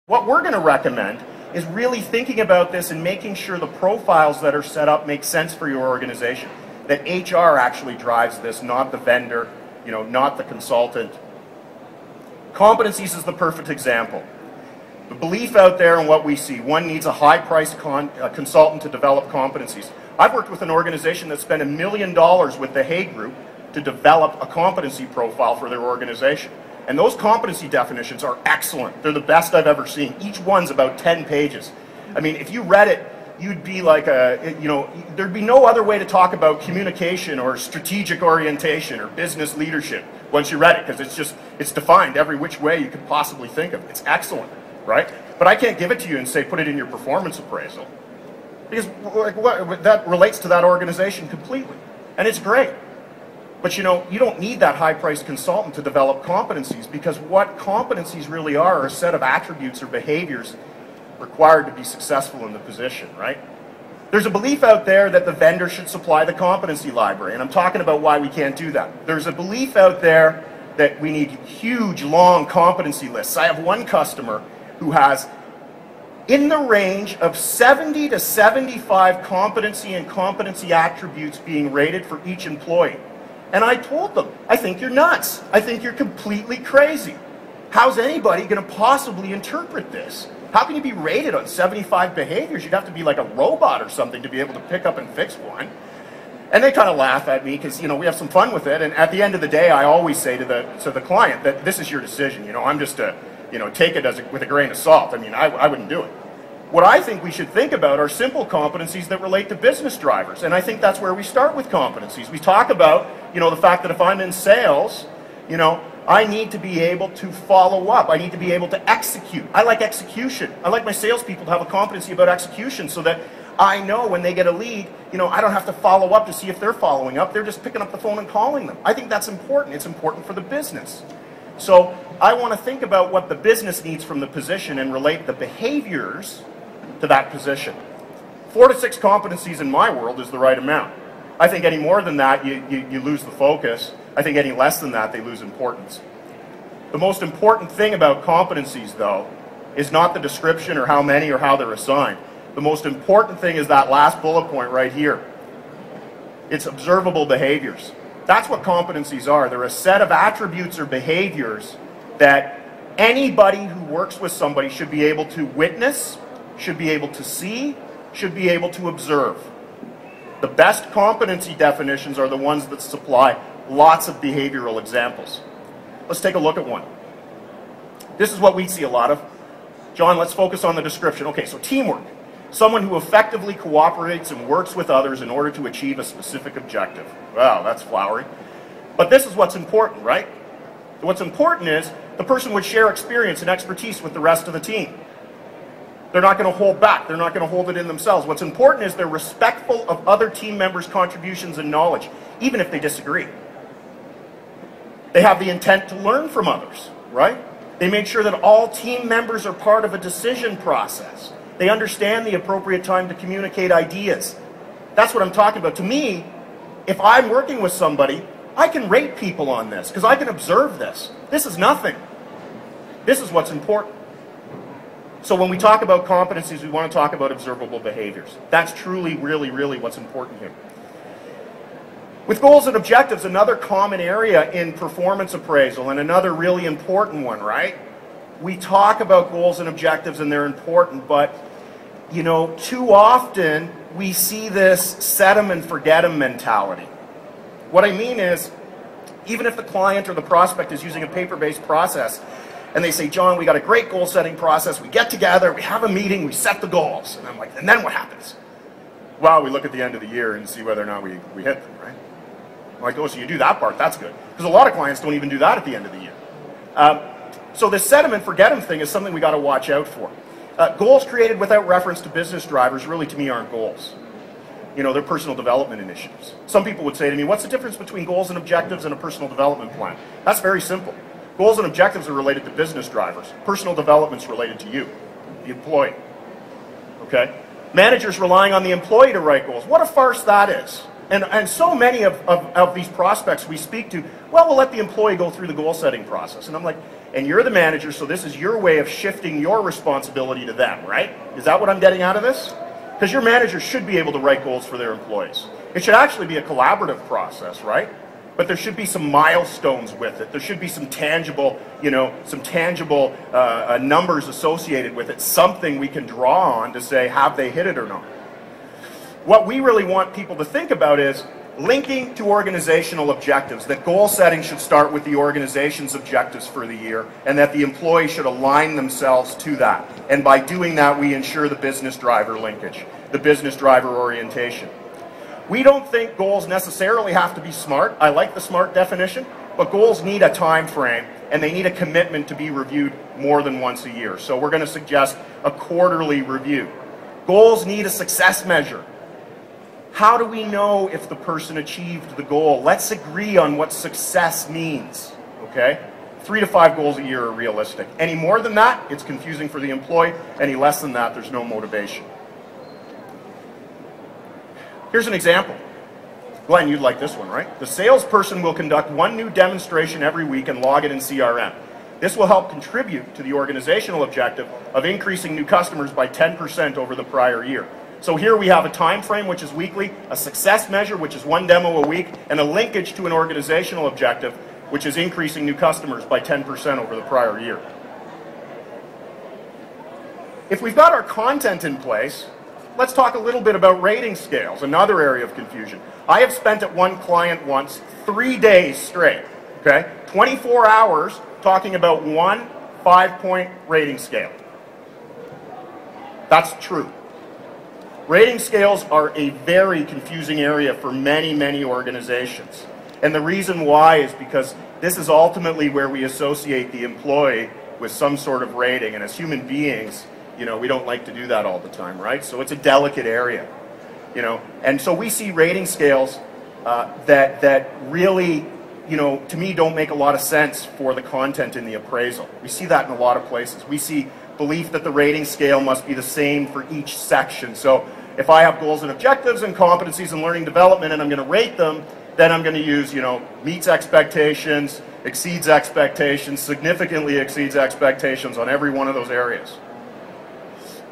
What we're going to recommend is really thinking about this and making sure the profiles that are set up make sense for your organization. That HR actually drives this, not the vendor, not the consultant. Competencies is the perfect example. The belief out there and what we see, one needs a high-priced consultant to develop competencies. I've worked with an organization that spent $1 million with the Hay Group to develop a competency profile for their organization. And those competency definitions are excellent. They're the best I've ever seen. Each one's about 10 pages. I mean, if you read it, you'd be like there'd be no other way to talk about communication or strategic orientation or business leadership once you read it, because it's defined every which way you could possibly think of. It's excellent, right? But I can't give it to you and say, put it in your performance appraisal. Because that relates to that organization completely. And it's great. But you don't need that high-priced consultant to develop competencies, because what competencies really are a set of attributes or behaviors required to be successful in the position, right? There's a belief out there that the vendor should supply the competency library, and I'm talking about why we can't do that. There's a belief out there that we need huge, long competency lists. I have one customer who has in the range of 70 to 75 competency and competency attributes being rated for each employee. And I told them, I think you're nuts. I think you're completely crazy. How's anybody going to possibly interpret this? How can you be rated on 75 behaviors? You'd have to be like a robot or something to be able to pick up and fix one. And they kind of laugh at me because, we have some fun with it. And at the end of the day, I always say to the client that this is your decision. I'm just take it with a grain of salt. I mean, I wouldn't do it. What I think we should think about are simple competencies that relate to business drivers. And I think that's where we start with competencies. We talk about, the fact that if I'm in sales, I need to be able to follow up. I need to be able to execute. I like execution. I like my salespeople to have a competency about execution so that I know when they get a lead, I don't have to follow up to see if they're following up. They're just picking up the phone and calling them. I think that's important. It's important for the business. So I want to think about what the business needs from the position and relate the behaviors to that position. 4 to 6 competencies in my world is the right amount. I think any more than that, you lose the focus. I think any less than that, they lose importance. The most important thing about competencies, though, is not the description or how many or how they're assigned. The most important thing is that last bullet point right here. It's observable behaviors. That's what competencies are. They're a set of attributes or behaviors that anybody who works with somebody should be able to witness, should be able to see, should be able to observe. The best competency definitions are the ones that supply lots of behavioral examples. Let's take a look at one. This is what we see a lot of. John, let's focus on the description. Okay, so teamwork. Someone who effectively cooperates and works with others in order to achieve a specific objective. Wow, that's flowery. But this is what's important, right? What's important is the person would share experience and expertise with the rest of the team. They're not going to hold back. They're not going to hold it in themselves. What's important is they're respectful of other team members' contributions and knowledge, even if they disagree. They have the intent to learn from others, right? They make sure that all team members are part of a decision process. They understand the appropriate time to communicate ideas. That's what I'm talking about. To me, if I'm working with somebody, I can rate people on this because I can observe this. This is nothing. This is what's important. So when we talk about competencies, we want to talk about observable behaviors. That's truly, really, really what's important here. With goals and objectives, another common area in performance appraisal and another really important one, right? We talk about goals and objectives and they're important, but too often we see this set them and forget them mentality. What I mean is, even if the client or the prospect is using a paper-based process, and they say, John, we got a great goal-setting process. We get together, we have a meeting, we set the goals. And I'm like, and then what happens? Well, we look at the end of the year and see whether or not we hit them, right? I'm like, oh, so you do that part, that's good. Because a lot of clients don't even do that at the end of the year. So this set them and forget them thing is something we got to watch out for. Goals created without reference to business drivers really, to me, aren't goals. They're personal development initiatives. Some people would say to me, what's the difference between goals and objectives and a personal development plan? That's very simple. Goals and objectives are related to business drivers. Personal development's related to you, the employee. Okay? Managers relying on the employee to write goals. What a farce that is. And so many of these prospects we speak to, well, we'll let the employee go through the goal setting process. And I'm like, And you're the manager, so this is your way of shifting your responsibility to them, right? Is that what I'm getting out of this? Because your manager should be able to write goals for their employees. It should actually be a collaborative process, right? But there should be some milestones with it. There should be some tangible, numbers associated with it, something we can draw on to say, have they hit it or not? What we really want people to think about is linking to organizational objectives, that goal setting should start with the organization's objectives for the year, and that the employee should align themselves to that. And by doing that, we ensure the business driver linkage, the business driver orientation. We don't think goals necessarily have to be SMART. I like the SMART definition, but goals need a time frame and they need a commitment to be reviewed more than once a year. So we're going to suggest a quarterly review. Goals need a success measure. How do we know if the person achieved the goal? Let's agree on what success means, okay? 3 to 5 goals a year are realistic. Any more than that, it's confusing for the employee. Any less than that, there's no motivation. Here's an example. Glenn, you'd like this one, right? The salesperson will conduct 1 new demonstration every week and log it in CRM. This will help contribute to the organizational objective of increasing new customers by 10% over the prior year. So here we have a time frame, which is weekly, a success measure, which is 1 demo a week, and a linkage to an organizational objective, which is increasing new customers by 10% over the prior year. If we've got our content in place, let's talk a little bit about rating scales, another area of confusion. I have spent at one client once 3 days straight, okay? 24 hours talking about one 5-point rating scale. That's true. Rating scales are a very confusing area for many, many organizations. And the reason why is because this is ultimately where we associate the employee with some sort of rating. And as human beings, we don't like to do that all the time, right? So it's a delicate area, And so we see rating scales that really, to me don't make a lot of sense for the content in the appraisal. We see that in a lot of places. We see belief that the rating scale must be the same for each section. So if I have goals and objectives and competencies and learning development and I'm going to rate them, then I'm going to use, meets expectations, exceeds expectations, significantly exceeds expectations on every one of those areas.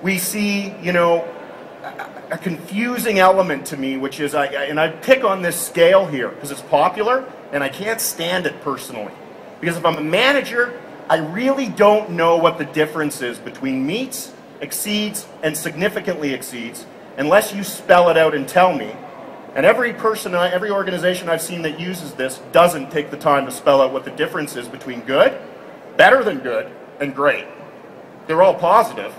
We see, a confusing element to me, which is, I pick on this scale here because it's popular and I can't stand it personally. Because if I'm a manager, I really don't know what the difference is between meets, exceeds, and significantly exceeds unless you spell it out and tell me. And every organization I've seen that uses this doesn't take the time to spell out what the difference is between good, better than good, and great. They're all positive,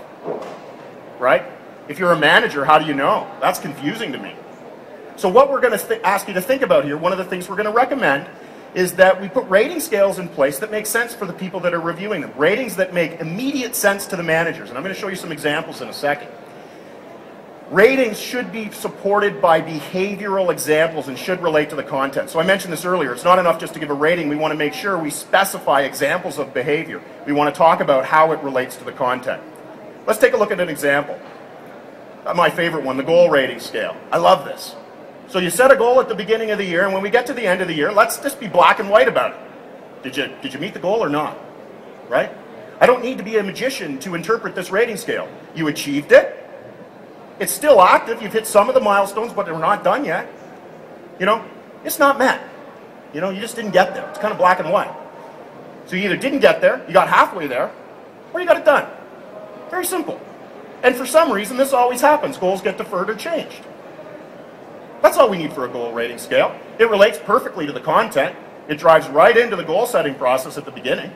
right? If you're a manager, how do you know? That's confusing to me. So what we're going to ask you to think about here, one of the things we're going to recommend is that we put rating scales in place that make sense for the people that are reviewing them. Ratings that make immediate sense to the managers. And I'm going to show you some examples in a second. Ratings should be supported by behavioral examples and should relate to the content. So I mentioned this earlier. It's not enough just to give a rating. We want to make sure we specify examples of behavior. We want to talk about how it relates to the content. Let's take a look at an example. My favorite one, the goal rating scale. I love this. So you set a goal at the beginning of the year, and when we get to the end of the year, let's just be black and white about it. Did you meet the goal or not? Right? I don't need to be a magician to interpret this rating scale. You achieved it. It's still active. You've hit some of the milestones, but they're not done yet. It's not met. You just didn't get there. It's kind of black and white. So you either didn't get there, you got halfway there, or you got it done. Very simple. And for some reason, this always happens. Goals get deferred or changed. That's all we need for a goal rating scale. It relates perfectly to the content. It drives right into the goal setting process at the beginning.